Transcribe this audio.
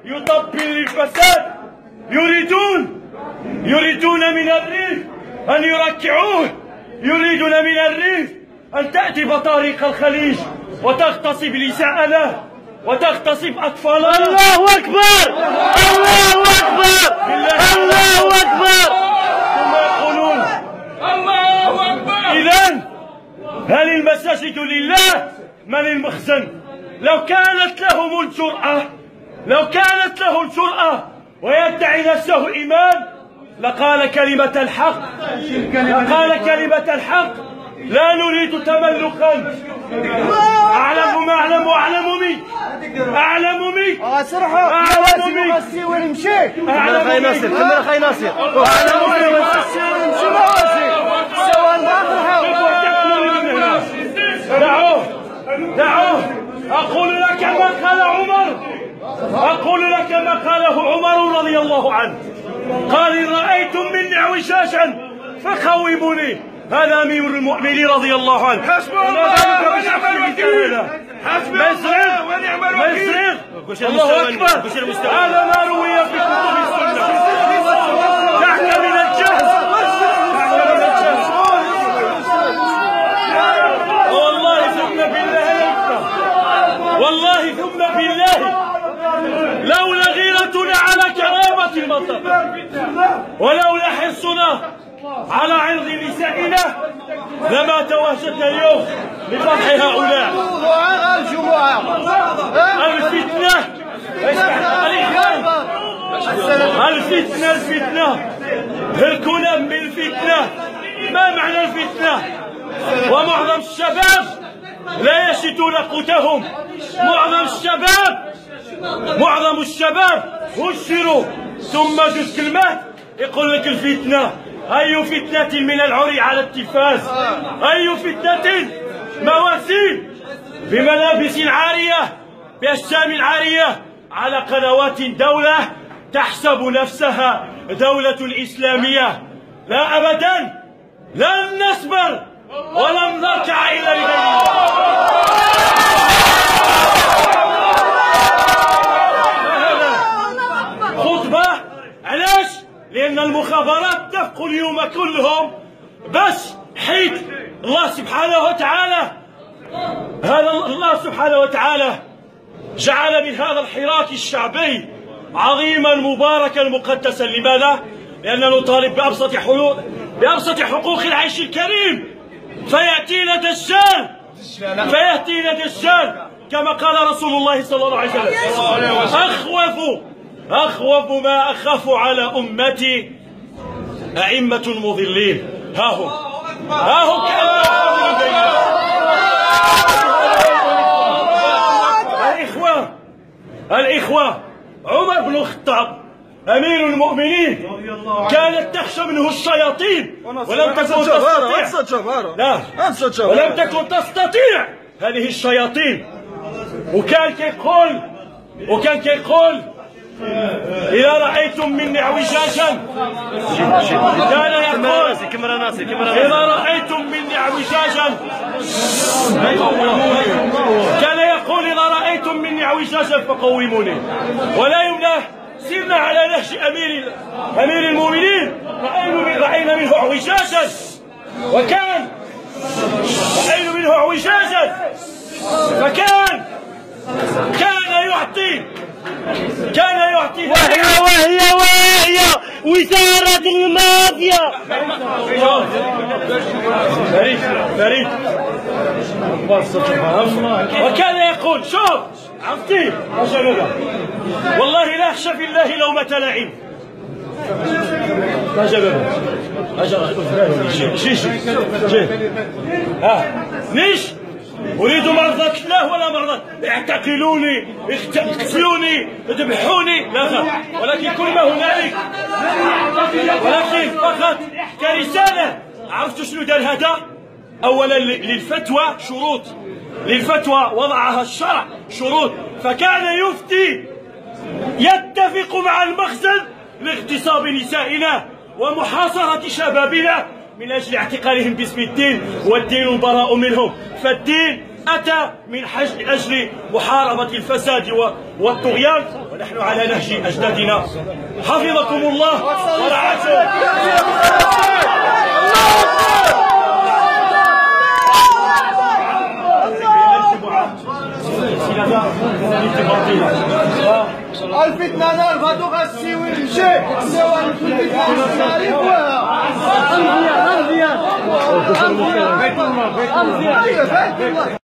يطبل للفساد، يريدون من الريف أن يركعوه، يريدون من الريف أن تأتي بطريق الخليج وتغتصب نساءنا وتغتصب أطفالنا. الله أكبر، الله أكبر، الله أكبر. ثم يقولون الله أكبر. إذن هل المساجد لله؟ من المخزن؟ لو كانت لهم الجرأة ويدعي نفسه إيمان لقال كلمة الحق، لا نريد تملقا. أعلم ما أعلم وأعلم منك، أعلم منك، أعلم منك. دعوه. أقول لك ما قاله عمر رضي الله عنه، قال إن رأيتم مني اعوجاجا فخوموني. هذا أمير المؤمنين رضي الله عنه. حسبنا الله ونعم الوكيل، حسبنا الله ونعم الوكيل. الله أكبر. هذا ما روي في كتب السنة. دعك من الجهل. والله ثم بالله لولا غيرتنا على كرامة المنطقة ولولا حرصنا على عرض نسائنا لما تواجدنا اليوم لفضح هؤلاء. الفتنة هركنا من الفتنة. ما معنى الفتنة؟ ومعظم الشباب لا يشتون قوتهم. معظم الشباب هشروا ثم جزء كلمات يقول لك الفتنة. أي فتنة من العري على التلفاز، أي فتنة مواسيم بملابس عارية بأجسام عارية على قنوات دولة تحسب نفسها دولة إسلامية. لا أبدا، لن نصبر ولن نركع إلى غير خطبة. علاش؟ لأن المخابرات اتفقوا اليوم كلهم بس حيث الله سبحانه وتعالى جعل من هذا الحراك الشعبي عظيما مباركا مقدسا. لماذا؟ لأننا نطالب بأبسط حقوق العيش الكريم. فيأتينا دجال كما قال رسول الله صلى الله عليه وسلم: أخوف ما أخاف على أمتي أئمة مضلين. ها هم الإخوة عمر بن الخطاب أمير المؤمنين كانت تخشى منه الشياطين ولم تكن تستطيع هذه الشياطين. وكان كيقول إذا رأيتم مني اعوجاجا، كان يقول إذا رأيتم مني اعوجاجا فقوموني. ولا يمنع سرنا على نهج أمير المؤمنين، رأينا منه اعوجاجا، وكان رأينا منه اعوجاجا، فكان يعطي وهي وزارة المافيا. فريد وكان يقول: شوف عرفتي والله لا أخشى في الله لومة لائم. نيش أريد مرضاة الله ولا مرضاة اعتقلوني، اقتلوني، اذبحوني، لا، ولكن كل ما هنالك، ولكن فقط كرسالة. عرفتوا شنو دار هذا؟ أولا للفتوى شروط، للفتوى وضعها الشرع شروط، فكان يفتي يتفق مع المخزن لاغتصاب نسائنا ومحاصرة شبابنا من أجل اعتقالهم باسم الدين، والدين براء منهم. فالدين أتى من أجل محاربة الفساد والطغيان، ونحن على نهج أجدادنا. حفظكم الله ورعاكم. الفتنة نار فتغسي ويمشي سوى الفتنة